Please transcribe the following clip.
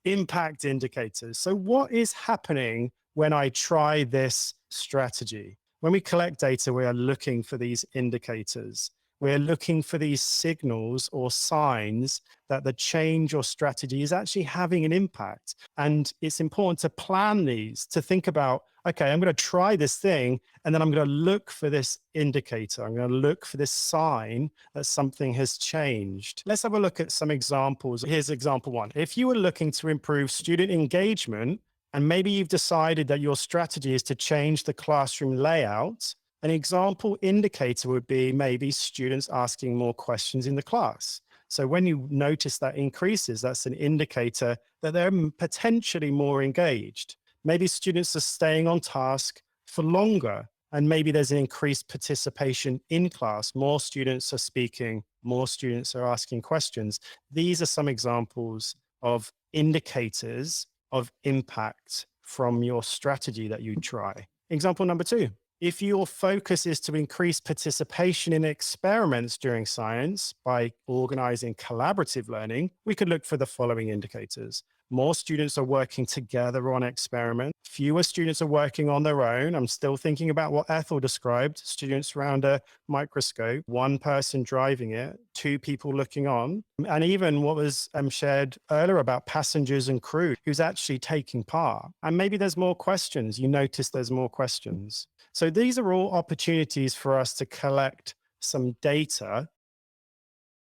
Impact indicators. So what is happening when I try this strategy? When we collect data, we are looking for these indicators. We're looking for these signals or signs that the change or strategy is actually having an impact. And it's important to plan these, to think about, okay, I'm going to try this thing, and then I'm going to look for this indicator. I'm going to look for this sign that something has changed. Let's have a look at some examples. Here's example one. If you were looking to improve student engagement, and maybe you've decided that your strategy is to change the classroom layout, an example indicator would be maybe students asking more questions in the class. So when you notice that increases, that's an indicator that they're potentially more engaged. Maybe students are staying on task for longer, and maybe there's an increased participation in class. More students are speaking, more students are asking questions. These are some examples of indicators of impact from your strategy that you try. Example number two. If your focus is to increase participation in experiments during science by organizing collaborative learning, we could look for the following indicators. More students are working together on experiments. Fewer students are working on their own. I'm still thinking about what Ethel described, students around a microscope, one person driving it, two people looking on, and even what was shared earlier about passengers and crew who's actually taking part. And maybe there's more questions. You notice there's more questions. So these are all opportunities for us to collect some data